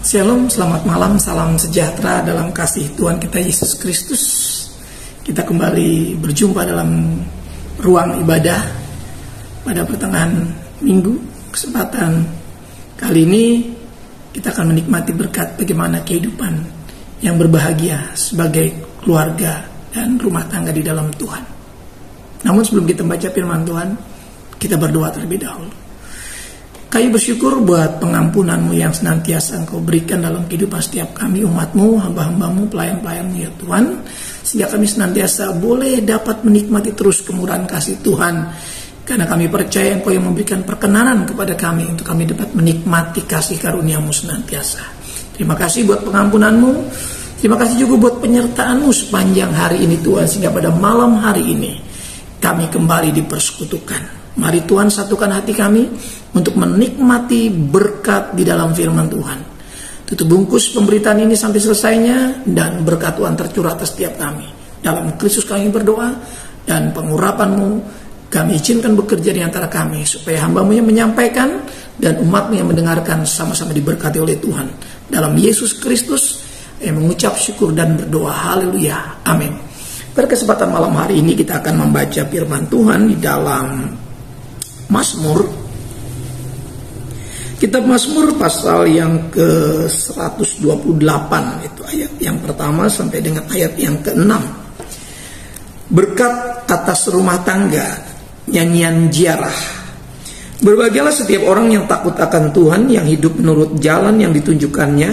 Shalom, selamat malam, salam sejahtera dalam kasih Tuhan kita Yesus Kristus. Kita kembali berjumpa dalam ruang ibadah pada pertengahan minggu. Kesempatan kali ini kita akan menikmati berkat bagaimana kehidupan yang berbahagia sebagai keluarga dan rumah tangga di dalam Tuhan. Namun sebelum kita baca firman Tuhan, kita berdoa terlebih dahulu. Kami bersyukur buat pengampunan-Mu yang senantiasa Engkau berikan dalam kehidupan setiap kami, umat-Mu, hamba-hamba-Mu, pelayan-pelayan-Mu ya Tuhan. Sehingga kami senantiasa boleh dapat menikmati terus kemurahan kasih Tuhan. Karena kami percaya Engkau yang memberikan perkenanan kepada kami untuk kami dapat menikmati kasih karunia-Mu senantiasa. Terima kasih buat pengampunan-Mu. Terima kasih juga buat penyertaan-Mu sepanjang hari ini Tuhan. Sehingga pada malam hari ini kami kembali dipersekutukan. Mari Tuhan satukan hati kami untuk menikmati berkat di dalam firman Tuhan. Tutup bungkus pemberitaan ini sampai selesainya dan berkat Tuhan tercurah atas setiap kami. Dalam Kristus kami berdoa dan pengurapan-Mu kami izinkan bekerja di antara kami supaya hamba-Mu yang menyampaikan dan umat-Mu yang mendengarkan sama-sama diberkati oleh Tuhan. Dalam Yesus Kristus yang mengucap syukur dan berdoa. Haleluya. Amin. Pada kesempatan malam hari ini kita akan membaca firman Tuhan di dalam Mazmur, kitab Mazmur pasal yang ke-128, itu ayat yang pertama sampai dengan ayat yang ke-6. Berkat atas rumah tangga, nyanyian ziarah. Berbahagialah setiap orang yang takut akan Tuhan, yang hidup menurut jalan yang ditunjukkannya.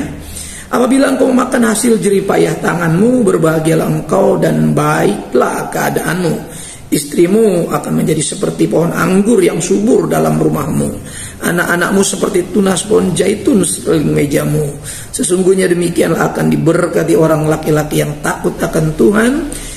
Apabila engkau makan hasil jerih payah tanganmu, berbahagialah engkau dan baiklah keadaanmu. Istrimu akan menjadi seperti pohon anggur yang subur dalam rumahmu. Anak-anakmu seperti tunas pohon zaitun sekeliling mejamu. Sesungguhnya demikianlah akan diberkati orang laki-laki yang takut akan Tuhan.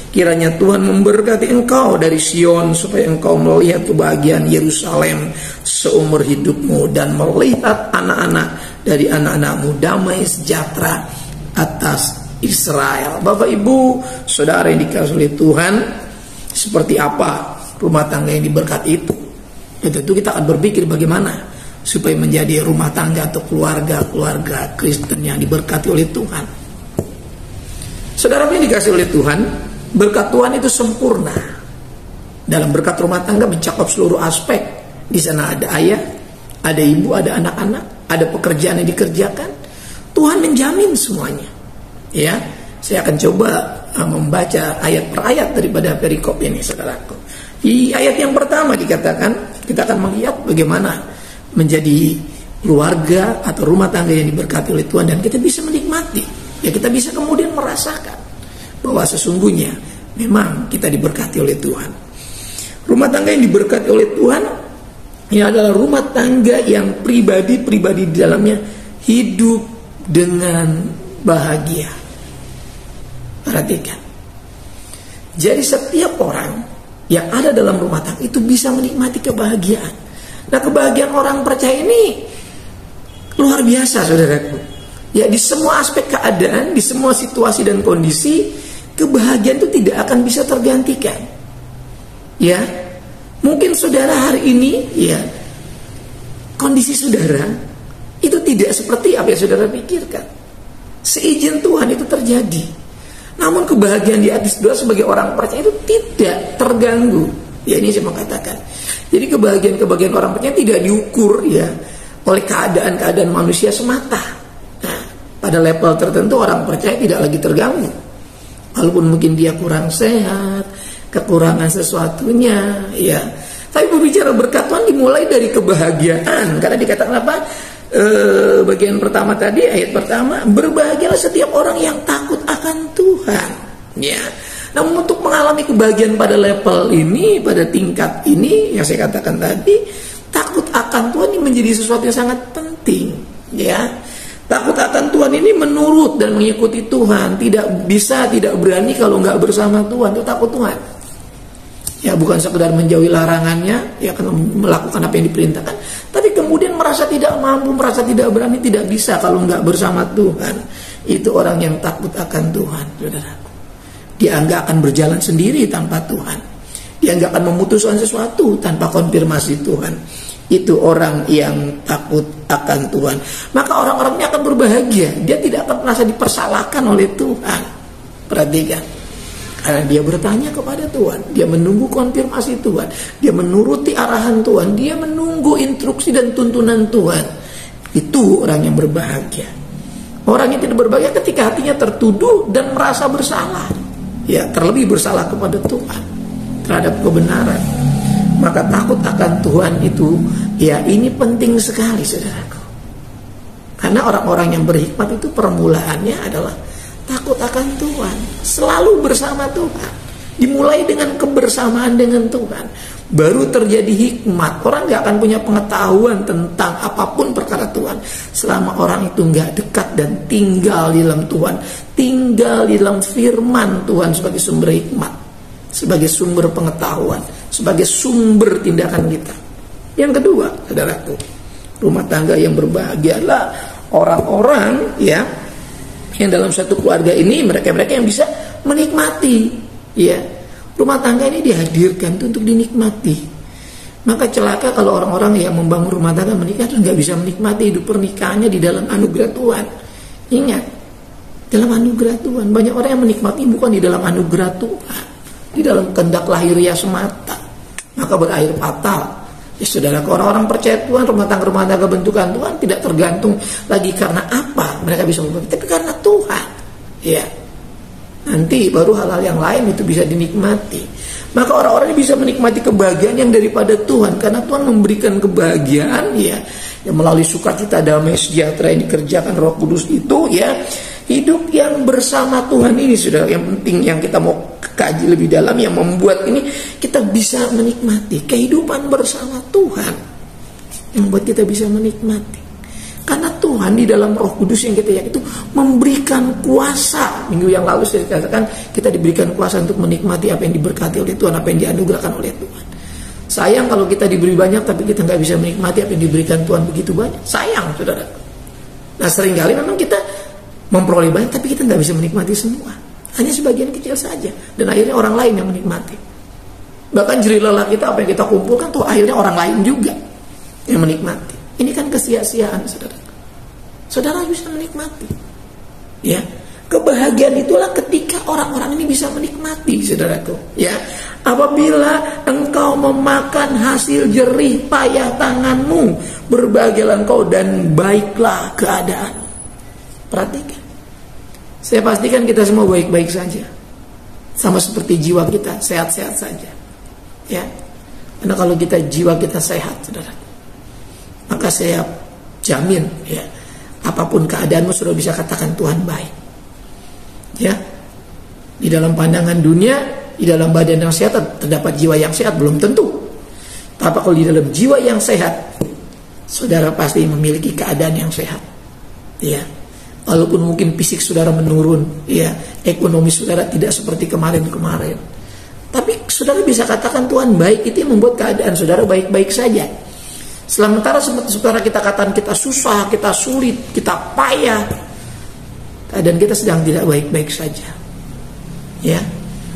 Kiranya Tuhan memberkati engkau dari Sion, supaya engkau melihat kebahagiaan Yerusalem seumur hidupmu, dan melihat anak-anak dari anak-anakmu damai sejahtera atas Israel. Bapak, Ibu, Saudara yang dikasihi oleh Tuhan, seperti apa rumah tangga yang diberkati itu? Dan tentu kita akan berpikir bagaimana supaya menjadi rumah tangga atau keluarga Kristen yang diberkati oleh Tuhan. Saudara yang dikasihi oleh Tuhan, berkat Tuhan itu sempurna. Dalam berkat rumah tangga mencakup seluruh aspek. Di sana ada ayah, ada ibu, ada anak-anak, ada pekerjaan yang dikerjakan. Tuhan menjamin semuanya. Ya, saya akan coba membaca ayat per ayat daripada perikop ini, saudaraku. Di ayat yang pertama dikatakan, kita akan melihat bagaimana menjadi keluarga atau rumah tangga yang diberkati oleh Tuhan, dan kita bisa menikmati. Ya, kita bisa kemudian merasakan bahwa sesungguhnya memang kita diberkati oleh Tuhan. Rumah tangga yang diberkati oleh Tuhan ini adalah rumah tangga yang pribadi-pribadi di dalamnya hidup dengan bahagia. Perhatikan. Jadi setiap orang yang ada dalam rumah tangga itu bisa menikmati kebahagiaan. Nah, kebahagiaan orang percaya ini luar biasa, saudaraku. Ya, di semua aspek keadaan, di semua situasi dan kondisi, kebahagiaan itu tidak akan bisa tergantikan. Ya, mungkin saudara hari ini, ya, kondisi saudara itu tidak seperti apa yang saudara pikirkan. Seizin Tuhan itu terjadi. Namun kebahagiaan di hati saudara sebagai orang percaya itu tidak terganggu. Ya, ini saya mau katakan. Jadi kebahagiaan orang percaya tidak diukur ya oleh keadaan-keadaan manusia semata. Nah, pada level tertentu orang percaya tidak lagi terganggu. Walaupun mungkin dia kurang sehat, kekurangan sesuatunya, ya. Tapi berbicara berkat Tuhan dimulai dari kebahagiaan. Karena dikatakan apa? Bagian pertama tadi, ayat pertama, berbahagialah setiap orang yang takut akan Tuhan. Ya. Namun untuk mengalami kebahagiaan pada level ini, pada tingkat ini yang saya katakan tadi, takut akan Tuhan ini menjadi sesuatu yang sangat penting. Ya. Takut akan Tuhan ini menurut dan mengikuti Tuhan. Tidak bisa, tidak berani kalau nggak bersama Tuhan. Itu takut Tuhan. Ya, bukan sekedar menjauhi larangannya, ya, kalau melakukan apa yang diperintahkan, tapi kemudian merasa tidak mampu, merasa tidak berani, tidak bisa kalau nggak bersama Tuhan. Itu orang yang takut akan Tuhan, saudaraku. Dia nggak akan berjalan sendiri tanpa Tuhan. Dia nggak akan memutuskan sesuatu tanpa konfirmasi Tuhan. Itu orang yang takut akan Tuhan. Maka orang-orangnya akan berbahagia. Dia tidak akan merasa dipersalahkan oleh Tuhan. Perhatikan. Karena dia bertanya kepada Tuhan. Dia menunggu konfirmasi Tuhan. Dia menuruti arahan Tuhan. Dia menunggu instruksi dan tuntunan Tuhan. Itu orang yang berbahagia. Orang yang tidak berbahagia ketika hatinya tertuduh dan merasa bersalah. Ya, terlebih bersalah kepada Tuhan terhadap kebenaran. Maka takut akan Tuhan itu, ya ini penting sekali saudaraku. Karena orang-orang yang berhikmat itu permulaannya adalah takut akan Tuhan, selalu bersama Tuhan. Dimulai dengan kebersamaan dengan Tuhan, baru terjadi hikmat. Orang gak akan punya pengetahuan tentang apapun perkara Tuhan selama orang itu gak dekat dan tinggal di dalam Tuhan, tinggal di dalam firman Tuhan sebagai sumber hikmat, sebagai sumber pengetahuan, sebagai sumber tindakan kita. Yang kedua, saudaraku, rumah tangga yang berbahagia adalah orang-orang yang dalam satu keluarga ini mereka yang bisa menikmati, ya. Rumah tangga ini dihadirkan untuk dinikmati. Maka celaka kalau orang-orang yang membangun rumah tangga menikah terus nggak bisa menikmati hidup pernikahannya di dalam anugerah Tuhan. Ingat, dalam anugerah Tuhan. Banyak orang yang menikmati bukan di dalam anugerah Tuhan, di dalam kehendak lahiriah semata. Maka berakhir fatal. Ya saudara, orang-orang percaya Tuhan, rumah tangga bentukan Tuhan tidak tergantung lagi karena apa mereka bisa membangun, tapi karena Tuhan. Ya. Nanti baru hal-hal yang lain itu bisa dinikmati. Maka orang-orang ini bisa menikmati kebahagiaan yang daripada Tuhan, karena Tuhan memberikan kebahagiaan, ya, yang melalui sukacita, damai, sejahtera yang dikerjakan Roh Kudus itu, ya. Hidup yang bersama Tuhan ini sudah yang penting, yang kita mau kaji lebih dalam, yang membuat ini kita bisa menikmati kehidupan bersama Tuhan, yang membuat kita bisa menikmati. Karena Tuhan di dalam Roh Kudus yang kita yakini itu memberikan kuasa. Minggu yang lalu saya katakan kita diberikan kuasa untuk menikmati apa yang diberkati oleh Tuhan, apa yang dianugerahkan oleh Tuhan. Sayang kalau kita diberi banyak tapi kita nggak bisa menikmati apa yang diberikan Tuhan begitu banyak. Sayang, saudara. Nah, seringkali memang kita memperoleh banyak tapi kita nggak bisa menikmati semua. Hanya sebagian kecil saja. Dan akhirnya orang lain yang menikmati. Bahkan jerih lelah kita, apa yang kita kumpulkan tuh akhirnya orang lain juga yang menikmati. Ini kan kesia-siaan, saudara. Saudara bisa menikmati. Ya, kebahagiaan itulah ketika orang-orang ini bisa menikmati, saudaraku. Ya, apabila engkau memakan hasil jerih payah tanganmu, berbahagialah engkau dan baiklah keadaan. Perhatikan. Saya pastikan kita semua baik-baik saja. Sama seperti jiwa kita, sehat-sehat saja. Ya. Karena kalau jiwa kita sehat, saudara, maka saya jamin, ya, apapun keadaanmu sudah bisa katakan Tuhan baik. Ya. Di dalam pandangan dunia, di dalam badan yang sehat terdapat jiwa yang sehat, belum tentu. Tapi kalau di dalam jiwa yang sehat, saudara pasti memiliki keadaan yang sehat. Ya. Walaupun mungkin fisik saudara menurun, ya, ekonomi saudara tidak seperti kemarin-kemarin, tapi saudara bisa katakan Tuhan baik. Itu yang membuat keadaan saudara baik-baik saja. Sementara saudara kita katakan kita susah, kita sulit, kita payah, keadaan kita sedang tidak baik-baik saja. Ya,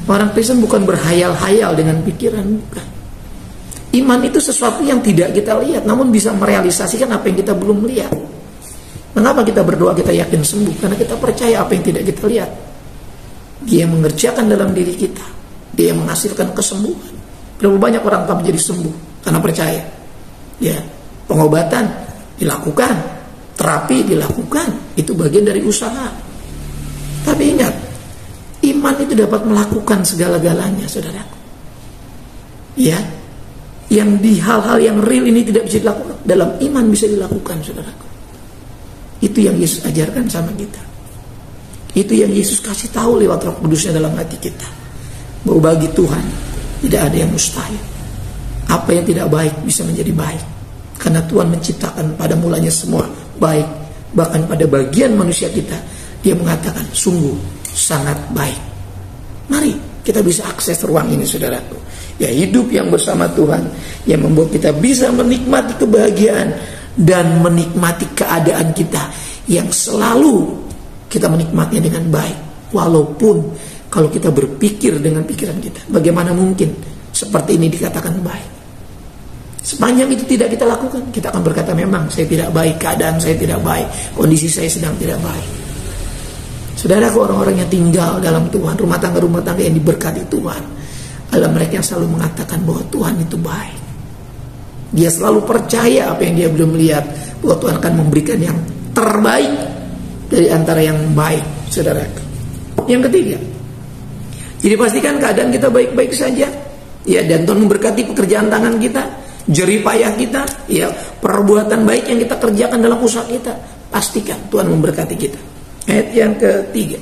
orang Kristen bukan berhayal-hayal dengan pikiran, bukan. Iman itu sesuatu yang tidak kita lihat, namun bisa merealisasikan apa yang kita belum lihat. Mengapa kita berdoa kita yakin sembuh? Karena kita percaya apa yang tidak kita lihat. Dia yang mengerjakan dalam diri kita. Dia yang menghasilkan kesembuhan. Berapa banyak orang tak menjadi sembuh karena percaya. Ya, pengobatan dilakukan, terapi dilakukan, itu bagian dari usaha. Tapi ingat, iman itu dapat melakukan segala-galanya, saudaraku. Ya, yang di hal-hal yang real ini tidak bisa dilakukan, dalam iman bisa dilakukan, saudaraku. Itu yang Yesus ajarkan sama kita. Itu yang Yesus kasih tahu lewat Roh Kudusnya dalam hati kita. Bahwa bagi Tuhan tidak ada yang mustahil. Apa yang tidak baik bisa menjadi baik. Karena Tuhan menciptakan pada mulanya semua baik. Bahkan pada bagian manusia kita, Dia mengatakan sungguh sangat baik. Mari kita bisa akses ruang ini, saudaraku. Ya, hidup yang bersama Tuhan yang membuat kita bisa menikmati kebahagiaan dan menikmati keadaan kita yang selalu kita menikmatinya dengan baik. Walaupun kalau kita berpikir dengan pikiran kita, bagaimana mungkin seperti ini dikatakan baik? Sepanjang itu tidak kita lakukan, kita akan berkata memang saya tidak baik, keadaan saya tidak baik, kondisi saya sedang tidak baik. Saudaraku, orang-orang yang tinggal dalam Tuhan, rumah tangga yang diberkati Tuhan, adalah mereka yang selalu mengatakan bahwa Tuhan itu baik. Dia selalu percaya apa yang dia belum lihat, bahwa Tuhan akan memberikan yang terbaik dari antara yang baik, saudaraku. Yang ketiga, jadi pastikan keadaan kita baik-baik saja, ya, dan Tuhan memberkati pekerjaan tangan kita, jerih payah kita, ya, perbuatan baik yang kita kerjakan dalam usaha kita, pastikan Tuhan memberkati kita. Ayat yang ketiga,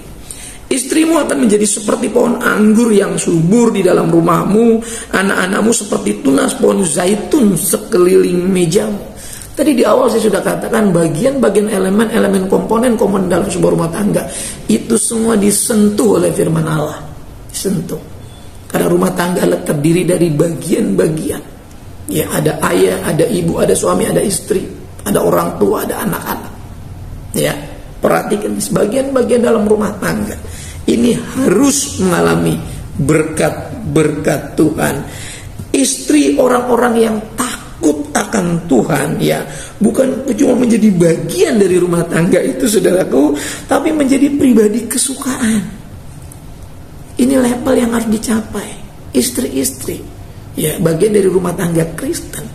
istrimu akan menjadi seperti pohon anggur yang subur di dalam rumahmu, anak-anakmu seperti tunas pohon zaitun sekeliling mejamu. Tadi di awal saya sudah katakan bagian-bagian elemen komponen dalam sebuah rumah tangga itu semua disentuh oleh firman Allah, disentuh. Karena rumah tangga terdiri dari bagian-bagian. Ya, ada ayah, ada ibu, ada suami, ada istri, ada orang tua, ada anak-anak. Ya, perhatikan sebagian-bagian dalam rumah tangga ini harus mengalami berkat-berkat Tuhan. Istri orang-orang yang takut akan Tuhan, ya, bukan cuma menjadi bagian dari rumah tangga itu, saudaraku, tapi menjadi pribadi kesukaan. Ini level yang harus dicapai. Istri-istri, ya, bagian dari rumah tangga Kristen,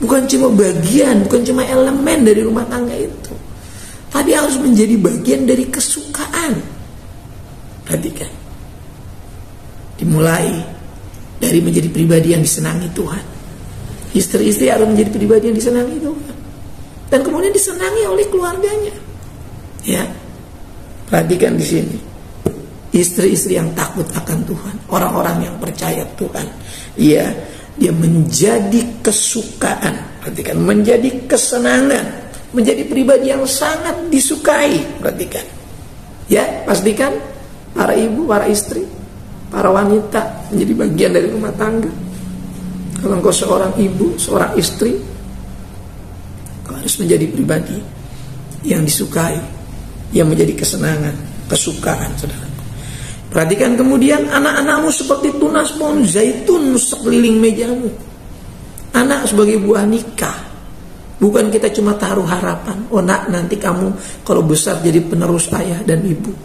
bukan cuma bagian, bukan cuma elemen dari rumah tangga itu, tapi harus menjadi bagian dari kesukaan. Perhatikan, dimulai dari menjadi pribadi yang disenangi Tuhan. Istri-istri harus menjadi pribadi yang disenangi Tuhan, dan kemudian disenangi oleh keluarganya. Ya, perhatikan di sini, istri-istri yang takut akan Tuhan, orang-orang yang percaya Tuhan, ya, dia menjadi kesukaan. Perhatikan, menjadi kesenangan, menjadi pribadi yang sangat disukai. Perhatikan, ya, pastikan para ibu, para istri, para wanita menjadi bagian dari rumah tangga. Kalau engkau seorang ibu, seorang istri, kau harus menjadi pribadi yang disukai, yang menjadi kesenangan, kesukaan, saudara. Perhatikan kemudian, anak-anakmu seperti tunas pohon zaitun sekeliling mejamu. Anak sebagai buah nikah. Bukan kita cuma taruh harapan, oh nak, nanti kamu kalau besar jadi penerus ayah dan ibu,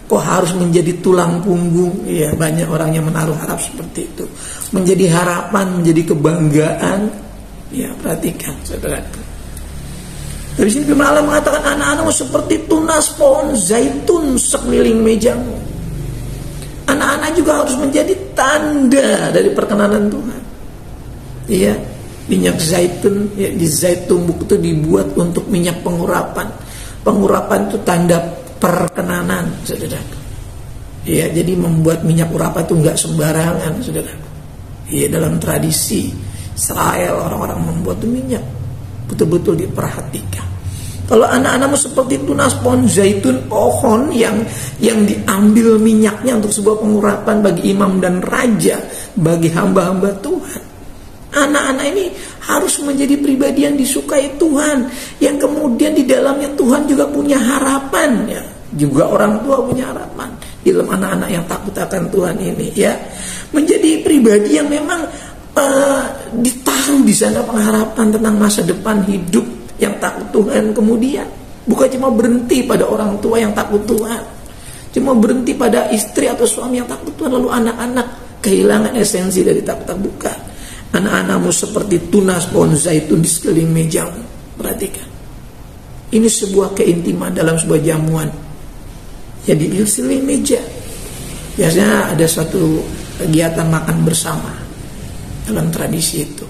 kok harus menjadi tulang punggung. Ya, banyak orang yang menaruh harap seperti itu, menjadi harapan, menjadi kebanggaan. Ya, perhatikan saudara. Dari sini firman Allah mengatakan, anak-anakmu seperti tunas pohon zaitun sekeliling mejamu. Anak-anak juga harus menjadi tanda dari perkenanan Tuhan. Iya, minyak zaitun, ya, di zaitun tumbuk itu dibuat untuk minyak pengurapan. Pengurapan itu tanda perkenanan, saudara. Iya, jadi membuat minyak urapan itu enggak sembarangan, saudara. Iya, dalam tradisi Israel orang-orang membuat minyak betul-betul diperhatikan. Kalau anak-anakmu seperti tunas pohon zaitun, pohon yang diambil minyaknya untuk sebuah pengurapan bagi imam dan raja, bagi hamba-hamba Tuhan. Anak-anak ini harus menjadi pribadi yang disukai Tuhan, yang kemudian di dalamnya Tuhan juga punya harapan, ya. Juga orang tua punya harapan di dalam anak-anak yang takut akan Tuhan ini, ya. Menjadi pribadi yang memang ditaruh di sana pengharapan tentang masa depan hidup yang takut Tuhan. Kemudian bukan cuma berhenti pada orang tua yang takut Tuhan, cuma berhenti pada istri atau suami yang takut Tuhan, lalu anak-anak kehilangan esensi dari takut. Bukan. Anak-anakmu seperti tunas pohon zaitun di sekeliling mejamu. Perhatikan, ini sebuah keintiman dalam sebuah jamuan. Jadi di sekeliling meja biasanya ada suatu kegiatan makan bersama dalam tradisi itu.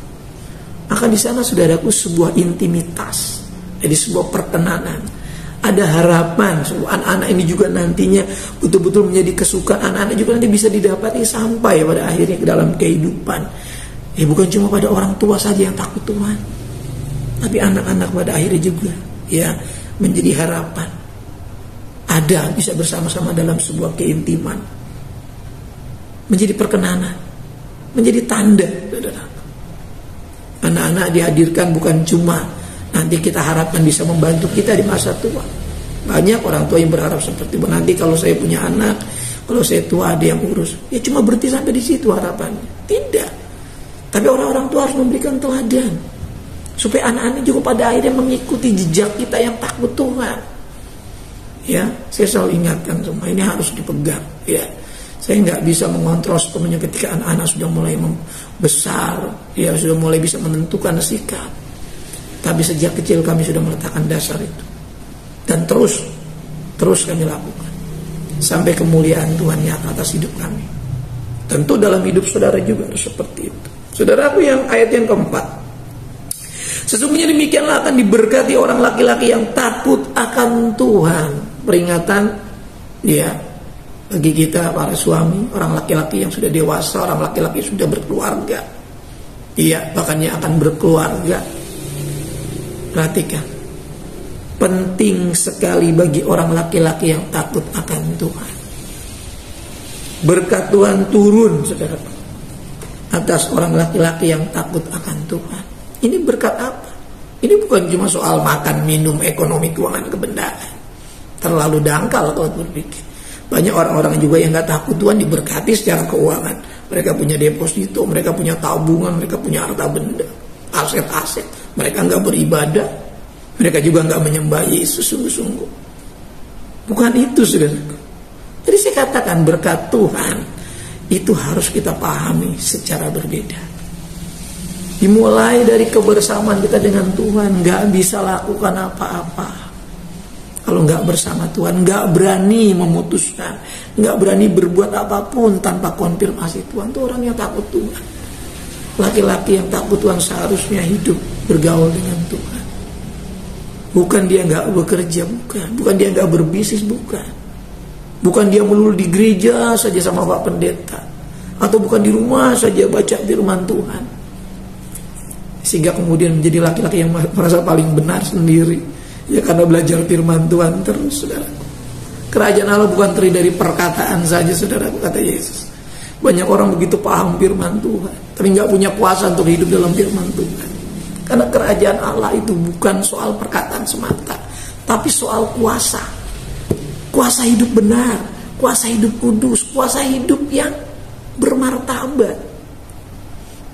Maka di sana, saudaraku, sebuah intimitas, jadi sebuah pertenanan, ada harapan. Anak-anak ini juga nantinya betul-betul menjadi kesukaan. Anak-anak juga nanti bisa didapati sampai pada akhirnya ke dalam kehidupan. Ya, bukan cuma pada orang tua saja yang takut Tuhan, tapi anak-anak pada akhirnya juga, ya, menjadi harapan. Ada bisa bersama-sama dalam sebuah keintiman, menjadi perkenanan, menjadi tanda, saudara. Anak-anak dihadirkan bukan cuma nanti kita harapkan bisa membantu kita di masa tua. Banyak orang tua yang berharap seperti itu. Nanti kalau saya punya anak, kalau saya tua ada yang urus. Ya cuma berhenti sampai di situ harapannya. Tidak. Tapi orang-orang tua harus memberikan teladan supaya anak-anak juga pada akhirnya mengikuti jejak kita yang takut Tuhan. Ya, saya selalu ingatkan semua ini harus dipegang. Ya, saya nggak bisa mengontrol sepenuhnya ketika anak-anak sudah mulai besar, ya sudah mulai bisa menentukan sikap. Tapi sejak kecil kami sudah meletakkan dasar itu, dan terus kami lakukan sampai kemuliaan Tuhan nyata atas hidup kami. Tentu dalam hidup saudara juga harus seperti itu. Saudaraku, yang ayat yang keempat, sesungguhnya demikianlah akan diberkati orang laki-laki yang takut akan Tuhan. Peringatan ya bagi kita para suami, orang laki-laki yang sudah dewasa, orang laki-laki yang sudah berkeluarga. Iya, bahkan yang akan berkeluarga. Perhatikan, penting sekali bagi orang laki-laki yang takut akan Tuhan. Berkat Tuhan turun, saudara, atas orang laki-laki yang takut akan Tuhan. Ini berkat apa? Ini bukan cuma soal makan, minum, ekonomi, keuangan, kebendaan. Terlalu dangkal kalau berpikir. Banyak orang-orang juga yang gak takut Tuhan diberkati secara keuangan. Mereka punya deposito, mereka punya tabungan, mereka punya harta benda, aset-aset. Mereka gak beribadah, mereka juga gak menyembah Yesus sungguh-sungguh. Bukan itu, saudara. Jadi saya katakan berkat Tuhan itu harus kita pahami secara berbeda. Dimulai dari kebersamaan kita dengan Tuhan, gak bisa lakukan apa-apa kalau gak bersama Tuhan, gak berani memutuskan, gak berani berbuat apapun tanpa konfirmasi Tuhan. Itu orang yang takut Tuhan. Laki-laki yang takut Tuhan seharusnya hidup bergaul dengan Tuhan. Bukan dia gak bekerja, bukan dia gak berbisnis, bukan dia melulu di gereja saja sama Pak Pendeta, atau bukan di rumah saja baca firman Tuhan, sehingga kemudian menjadi laki-laki yang merasa paling benar sendiri. Ya karena belajar firman Tuhan terus, saudara. Kerajaan Allah bukan terdiri dari perkataan saja, saudara, kata Yesus. Banyak orang begitu paham firman Tuhan, tapi gak punya kuasa untuk hidup dalam firman Tuhan. Karena kerajaan Allah itu bukan soal perkataan semata, tapi soal kuasa. Kuasa hidup benar, kuasa hidup kudus, kuasa hidup yang bermartabat.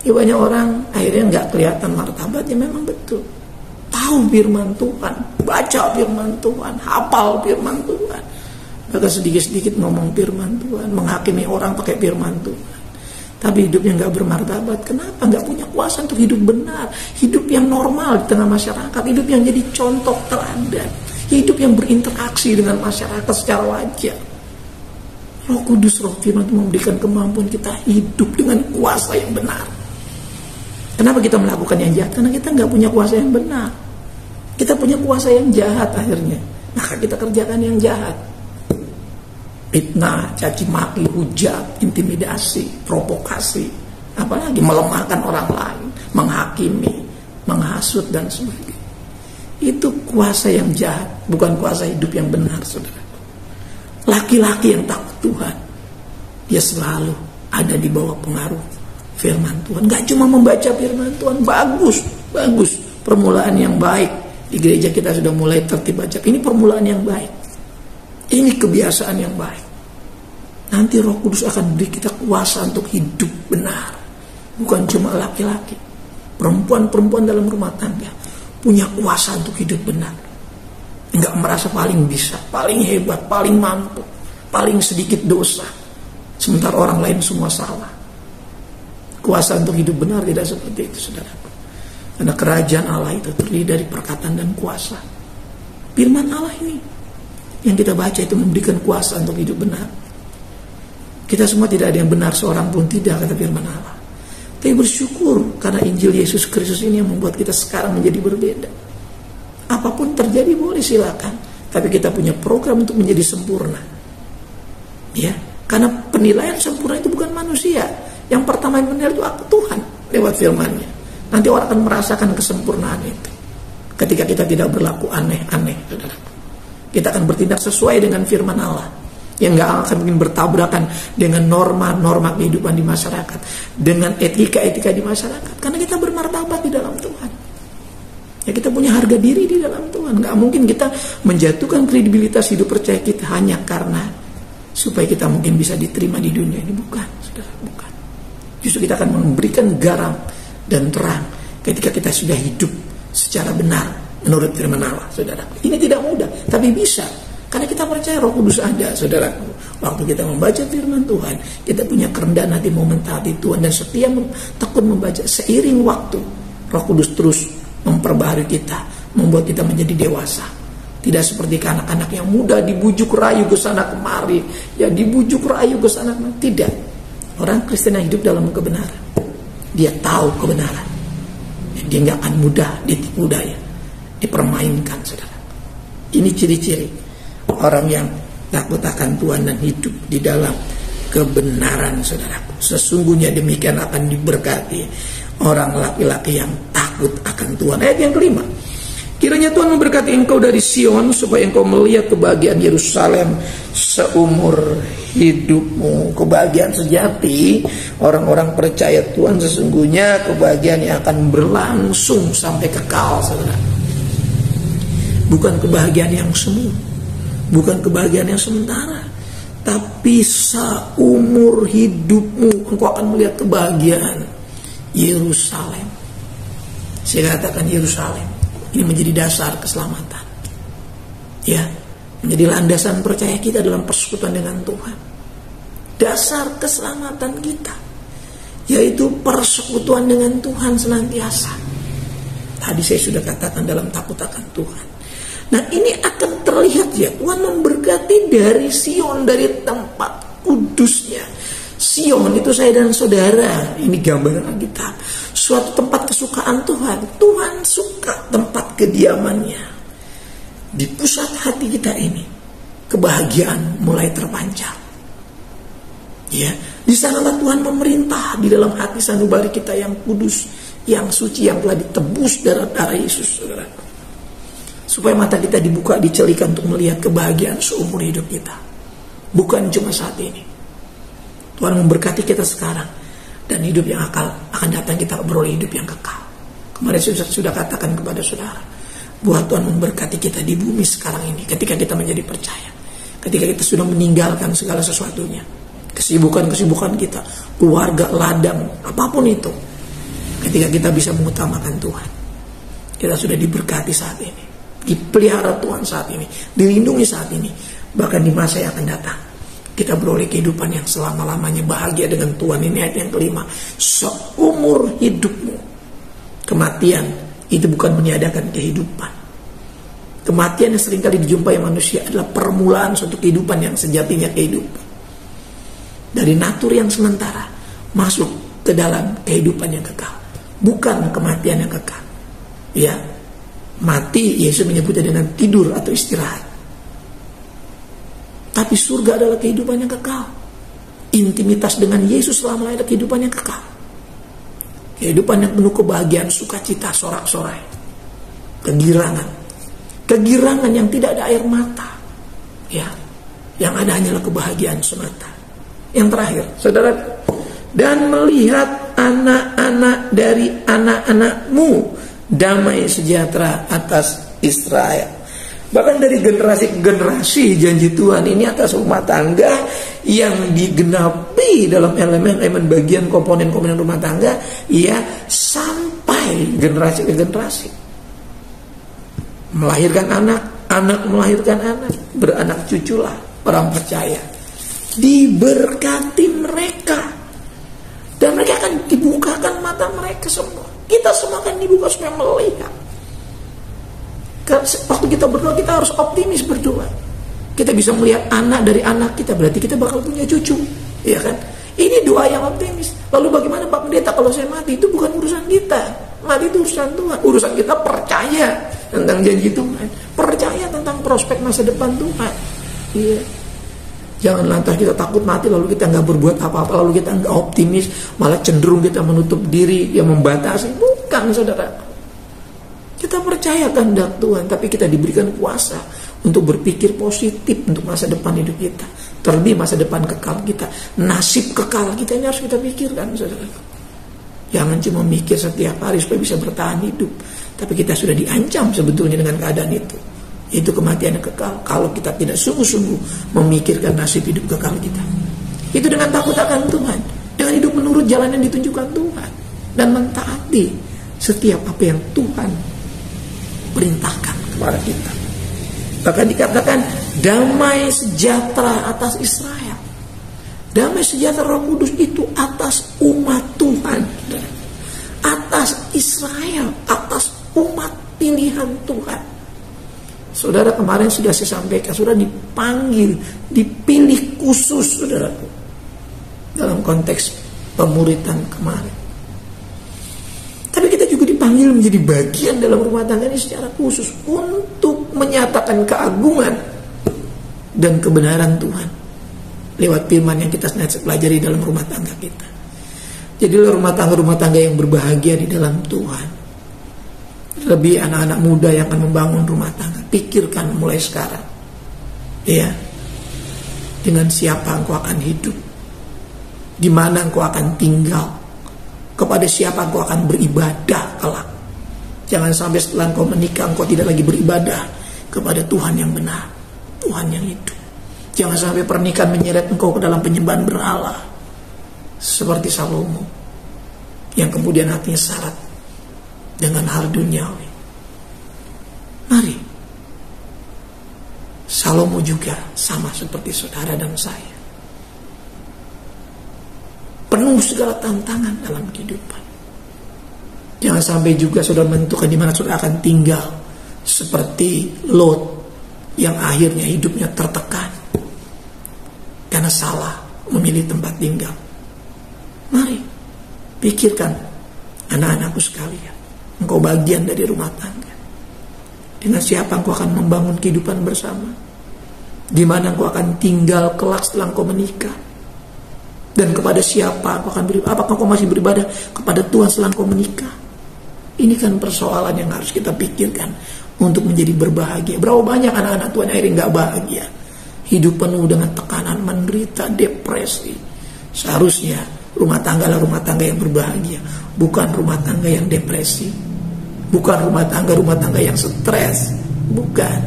Ya banyak orang akhirnya gak kelihatan martabatnya, memang betul. Tahu firman Tuhan, baca firman Tuhan, hafal firman Tuhan, maka sedikit-sedikit ngomong firman Tuhan, menghakimi orang pakai firman Tuhan, tapi hidupnya gak bermartabat. Kenapa? Gak punya kuasa untuk hidup benar, hidup yang normal di tengah masyarakat, hidup yang jadi contoh teladan, hidup yang berinteraksi dengan masyarakat secara wajar. Roh Kudus, Roh Firman itu memberikan kemampuan kita hidup dengan kuasa yang benar. Kenapa kita melakukan yang jahat? Karena kita gak punya kuasa yang benar. Kita punya kuasa yang jahat akhirnya, maka kita kerjakan yang jahat. Fitnah, caci maki, hujat, intimidasi, provokasi, apalagi melemahkan orang lain, menghakimi, menghasut dan sebagainya. Itu kuasa yang jahat, bukan kuasa hidup yang benar, saudara. Laki-laki yang takut Tuhan, dia selalu ada di bawah pengaruh firman Tuhan. Gak cuma membaca firman Tuhan, bagus, permulaan yang baik. Di gereja kita sudah mulai tertib baca. Ini permulaan yang baik, ini kebiasaan yang baik. Nanti Roh Kudus akan beri kita kuasa untuk hidup benar. Bukan cuma laki-laki, perempuan-perempuan dalam rumah tangga punya kuasa untuk hidup benar. Enggak merasa paling bisa, paling hebat, paling mampu, paling sedikit dosa, sementara orang lain semua salah. Kuasa untuk hidup benar tidak seperti itu, saudara. Karena kerajaan Allah itu terdiri dari perkataan dan kuasa. Firman Allah ini yang kita baca itu memberikan kuasa untuk hidup benar. Kita semua tidak ada yang benar, seorang pun tidak, kata firman Allah. Tapi bersyukur karena Injil Yesus Kristus ini yang membuat kita sekarang menjadi berbeda. Apapun terjadi boleh silakan, tapi kita punya program untuk menjadi sempurna. Ya, karena penilaian sempurna itu bukan manusia. Yang pertama yang menilai itu Tuhan lewat firman-Nya. Nanti orang akan merasakan kesempurnaan itu. Ketika kita tidak berlaku aneh-aneh, saudara. Kita akan bertindak sesuai dengan firman Allah, yang gak akan mungkin bertabrakan dengan norma-norma kehidupan di masyarakat, dengan etika-etika di masyarakat. Karena kita bermartabat di dalam Tuhan. Ya, kita punya harga diri di dalam Tuhan. Gak mungkin kita menjatuhkan kredibilitas hidup percaya kita hanya karena supaya kita mungkin bisa diterima di dunia ini. Bukan, saudara, bukan. Justru kita akan memberikan garam dan terang ketika kita sudah hidup secara benar menurut firman Allah, saudara. Ini tidak mudah, tapi bisa. Karena kita percaya Roh Kudus ada, saudara. Waktu kita membaca firman Tuhan, kita punya kerendahan hati mau mentaati Tuhan, dan setiap tekun membaca, seiring waktu Roh Kudus terus memperbaharui kita, membuat kita menjadi dewasa. Tidak seperti anak-anak yang muda dibujuk rayu ke sana kemari, ya dibujuk rayu ke sana kemari. Tidak. Orang Kristen yang hidup dalam kebenaran, dia tahu kebenaran. Dia nggak akan mudah ditipu daya, dipermainkan, saudara. Ini ciri-ciri orang yang takut akan Tuhan dan hidup di dalam kebenaran, saudaraku. Sesungguhnya demikian akan diberkati orang laki-laki yang takut akan Tuhan. Ayat yang kelima. Kiranya Tuhan memberkati engkau dari Sion, supaya engkau melihat kebahagiaan Yerusalem seumur hidupmu. Kebahagiaan sejati orang-orang percaya Tuhan sesungguhnya kebahagiaan yang akan berlangsung sampai kekal, saudara. Bukan kebahagiaan yang semu, bukan kebahagiaan yang sementara, tapi seumur hidupmu engkau akan melihat kebahagiaan Yerusalem. Saya katakan Yerusalem ini menjadi dasar keselamatan, ya, menjadi landasan percaya kita dalam persekutuan dengan Tuhan. Dasar keselamatan kita yaitu persekutuan dengan Tuhan senantiasa. Tadi saya sudah katakan dalam takut akan Tuhan. Nah, ini akan terlihat, ya, Tuhan memberkati dari Sion, dari tempat kudusnya. Sion itu saya dan saudara, ini gambaran Alkitab, suatu tempat kesukaan Tuhan. Tuhan suka tempat kediamannya. Di pusat hati kita ini kebahagiaan mulai terpancar, ya. Di sanalah Tuhan memerintah, di dalam hati sanubari kita yang kudus, yang suci, yang telah ditebus darah Yesus, saudara. Supaya mata kita dibuka, dicelikan untuk melihat kebahagiaan seumur hidup kita, bukan cuma saat ini. Tuhan memberkati kita sekarang, dan hidup yang akan datang kita beroleh hidup yang kekal. Kemarin sudah katakan kepada saudara, buat Tuhan memberkati kita di bumi sekarang ini, ketika kita menjadi percaya, ketika kita sudah meninggalkan segala sesuatunya, kesibukan kita, keluarga, ladang, apapun itu, ketika kita bisa mengutamakan Tuhan, kita sudah diberkati saat ini, dipelihara Tuhan saat ini, dilindungi saat ini, bahkan di masa yang akan datang kita beroleh kehidupan yang selama-lamanya bahagia dengan Tuhan. Ini ayat yang kelima. Seumur hidupmu. Kematian itu bukan meniadakan kehidupan. Kematian yang seringkali dijumpai manusia adalah permulaan suatu kehidupan yang sejatinya kehidupan. Dari natur yang sementara masuk ke dalam kehidupan yang kekal. Bukan kematian yang kekal, ya. Mati, Yesus menyebutnya dengan tidur atau istirahat. Tapi surga adalah kehidupan yang kekal. Intimitas dengan Yesus selama adalah kehidupan yang kekal. Kehidupan yang penuh kebahagiaan, sukacita, sorak-sorai, kegirangan. Kegirangan yang tidak ada air mata, ya. Yang ada hanyalah kebahagiaan semata. Yang terakhir, saudara, dan melihat anak-anak dari anak-anakmu, damai sejahtera atas Israel. Bahkan dari generasi ke generasi janji Tuhan ini atas rumah tangga yang digenapi dalam elemen-elemen bagian komponen-komponen rumah tangga, ya, sampai generasi ke generasi. Melahirkan anak, anak melahirkan anak, beranak cuculah orang percaya. Diberkati mereka, dan mereka akan dibukakan mata mereka semua. Kita semua akan dibuka supaya melihat. Waktu kita berdoa, kita harus optimis berdoa. Kita bisa melihat anak dari anak kita, berarti kita bakal punya cucu, ya kan? Ini doa yang optimis. Lalu bagaimana Pak Pendeta kalau saya mati? Itu bukan urusan kita. Mati itu urusan Tuhan. Urusan kita percaya tentang janji Tuhan, percaya tentang prospek masa depan Tuhan. Iya. Jangan lantas kita takut mati lalu kita nggak berbuat apa-apa, lalu kita nggak optimis, malah cenderung kita menutup diri, yang membatasi. Bukan, saudara. Kita percaya kehendak Tuhan, tapi kita diberikan kuasa untuk berpikir positif untuk masa depan hidup kita, terlebih masa depan kekal kita, nasib kekal kita ini harus kita pikirkan, saudara. Jangan cuma mikir setiap hari supaya bisa bertahan hidup, tapi kita sudah diancam sebetulnya dengan keadaan itu. Itu kematian yang kekal kalau kita tidak sungguh-sungguh memikirkan nasib hidup kekal kita. Itu dengan takut akan Tuhan, dengan hidup menurut menurut jalan yang ditunjukkan Tuhan dan mentaati setiap apa yang Tuhan perintahkan kepada kita. Bahkan dikatakan damai sejahtera atas Israel. Damai sejahtera Roh Kudus itu atas umat Tuhan, atas Israel, atas umat pilihan Tuhan. Saudara, kemarin sudah saya sampaikan, sudah dipanggil, dipilih khusus, saudaraku, dalam konteks pemuritan kemarin. Tapi kita juga dipanggil menjadi bagian dalam rumah tangga ini secara khusus untuk menyatakan keagungan dan kebenaran Tuhan lewat firman yang kita senantiasa pelajari dalam rumah tangga kita. Jadilah rumah tangga yang berbahagia di dalam Tuhan. Lebih anak-anak muda yang akan membangun rumah tangga, pikirkan mulai sekarang, ya, dengan siapa engkau akan hidup, di mana engkau akan tinggal, kepada siapa engkau akan beribadah kelak. Jangan sampai setelah engkau menikah engkau tidak lagi beribadah kepada Tuhan yang benar, Tuhan yang hidup. Jangan sampai pernikahan menyeret engkau ke dalam penyembahan berhala seperti Salomo yang kemudian hatinya syarat dengan hal duniawi. Mari, Salomo juga sama seperti saudara dan saya, penuh segala tantangan dalam kehidupan. Jangan sampai juga saudara menentukan di mana saudara akan tinggal seperti Lot yang akhirnya hidupnya tertekan karena salah memilih tempat tinggal. Mari pikirkan, anak-anakku sekalian, engkau bagian dari rumah tangga. Dengan siapa engkau akan membangun kehidupan bersama? Di mana engkau akan tinggal kelak setelah engkau menikah? Dan kepada siapa engkau akan beribadah? Apakah engkau masih beribadah kepada Tuhan setelah engkau menikah? Ini kan persoalan yang harus kita pikirkan untuk menjadi berbahagia. Berapa banyak anak-anak Tuhan akhirnya gak bahagia, hidup penuh dengan tekanan, menderita, depresi. Seharusnya rumah tangga adalah rumah tangga yang berbahagia, bukan rumah tangga yang depresi, bukan rumah tangga yang stres, bukan.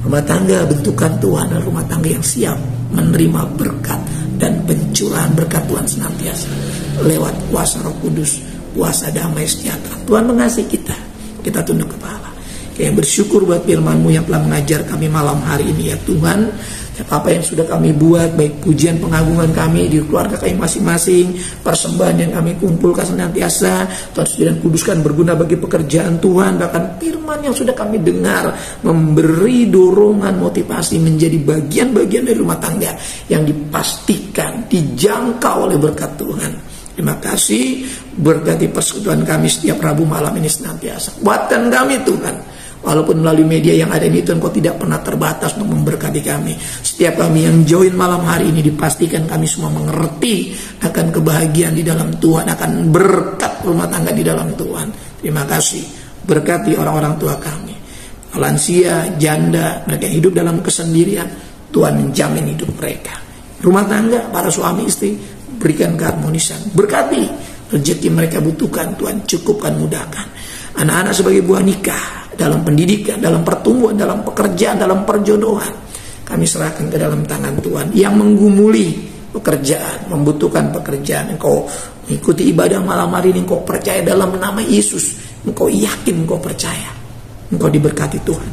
Rumah tangga bentukan Tuhan adalah rumah tangga yang siap menerima berkat dan pencurahan berkat Tuhan senantiasa lewat kuasa Roh Kudus, kuasa damai sejahtera. Tuhan mengasihi kita, kita tunduk kepala. Kayak bersyukur buat firman-Mu yang telah mengajar kami malam hari ini ya Tuhan. Apa yang sudah kami buat, baik pujian pengagungan kami di keluarga kami masing-masing, persembahan yang kami kumpulkan senantiasa, Tuhan suci dan kuduskan berguna bagi pekerjaan Tuhan. Bahkan firman yang sudah kami dengar memberi dorongan motivasi menjadi bagian-bagian dari rumah tangga yang dipastikan dijangkau oleh berkat Tuhan. Terima kasih, berkati persekutuan kami setiap Rabu malam ini senantiasa. Kuatkan kami Tuhan. Walaupun melalui media yang ada ini Tuhan, Kau tidak pernah terbatas untuk memberkati kami. Setiap kami yang join malam hari ini dipastikan kami semua mengerti akan kebahagiaan di dalam Tuhan, akan berkat rumah tangga di dalam Tuhan. Terima kasih, berkati orang-orang tua kami, lansia, janda, mereka yang hidup dalam kesendirian, Tuhan menjamin hidup mereka. Rumah tangga, para suami istri, berikan keharmonisan, berkati rezeki mereka butuhkan, Tuhan cukupkan, mudahkan. Anak-anak sebagai buah nikah, dalam pendidikan, dalam pertumbuhan, dalam pekerjaan, dalam perjodohan, kami serahkan ke dalam tangan Tuhan. Yang menggumuli pekerjaan, membutuhkan pekerjaan, engkau mengikuti ibadah malam hari ini, engkau percaya dalam nama Yesus, engkau yakin, engkau percaya, engkau diberkati Tuhan.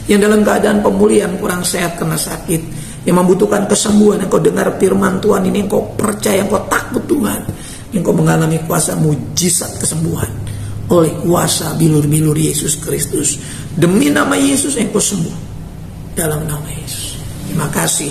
Yang dalam keadaan pemulihan, kurang sehat karena sakit, yang membutuhkan kesembuhan, engkau dengar firman Tuhan ini, engkau percaya, engkau takut Tuhan, engkau mengalami kuasa mujizat kesembuhan oleh kuasa bilur-bilur Yesus Kristus. Demi nama Yesus engkau sembuh dalam nama Yesus. Terima kasih.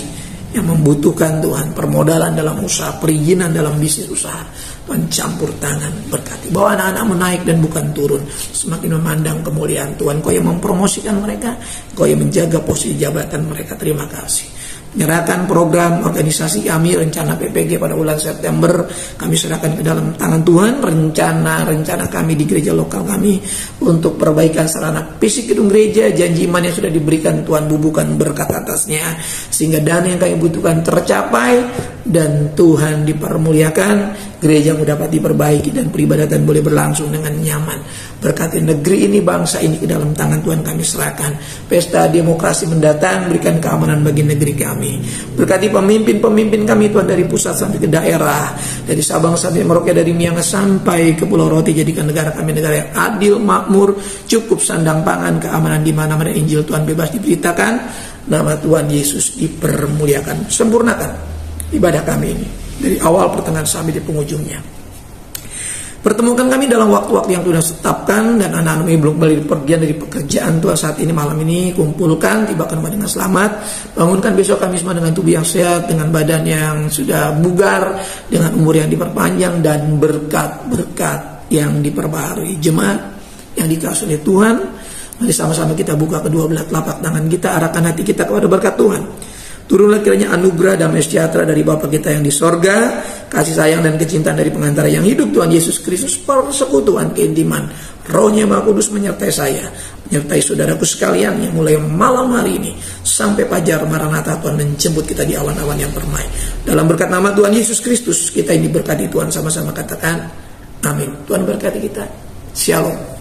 Yang membutuhkan Tuhan permodalan dalam usaha, perizinan dalam bisnis usaha, Tuhan campur tangan berkati. Bahwa anak-anak menaik dan bukan turun, semakin memandang kemuliaan Tuhan. Kau yang mempromosikan mereka, Kau yang menjaga posisi jabatan mereka. Terima kasih. Menyerahkan program organisasi kami, rencana PPG pada bulan September, kami serahkan ke dalam tangan Tuhan. Rencana kami di gereja lokal kami untuk perbaikan sarana fisik gedung gereja, janji iman yang sudah diberikan Tuhan bubuhkan berkat atasnya, sehingga dana yang kami butuhkan tercapai dan Tuhan dipermuliakan. Gereja yang dapat diperbaiki, dan peribadatan boleh berlangsung dengan nyaman. Berkati negeri ini, bangsa ini ke dalam tangan Tuhan kami serahkan. Pesta demokrasi mendatang, berikan keamanan bagi negeri kami. Berkati pemimpin-pemimpin kami Tuhan, dari pusat sampai ke daerah, dari Sabang sampai Merauke, dari Miangas sampai ke Pulau Roti. Jadikan negara kami negara yang adil, makmur, cukup sandang pangan, keamanan di mana-mana Injil Tuhan bebas diberitakan. Nama Tuhan Yesus dipermuliakan. Sempurnakan ibadah kami ini dari awal, pertengahan sampai di penghujungnya. Pertemukan kami dalam waktu-waktu yang Tuhan tetapkan, dan anak-anak ini belum kembali pergian dari pekerjaan Tuhan saat ini, malam ini kumpulkan, tibakan rumah dengan selamat. Bangunkan besok kami semua dengan tubuh yang sehat, dengan badan yang sudah bugar, dengan umur yang diperpanjang, dan berkat-berkat yang diperbaharui. Jemaat yang dikasihi oleh Tuhan, mari sama-sama kita buka kedua belah telapak tangan kita, arahkan hati kita kepada berkat Tuhan. Turunlah kiranya anugerah damai sejahtera dari Bapa kita yang di sorga, kasih sayang dan kecintaan dari pengantara yang hidup Tuhan Yesus Kristus, persekutuan keintiman Roh-Nya Maha Kudus menyertai saya, menyertai saudaraku sekalian, yang mulai malam hari ini sampai fajar Maranatha Tuhan menjemput kita di awan-awan yang permai. Dalam berkat nama Tuhan Yesus Kristus kita ini berkati Tuhan, sama-sama katakan amin. Tuhan berkati kita. Shalom.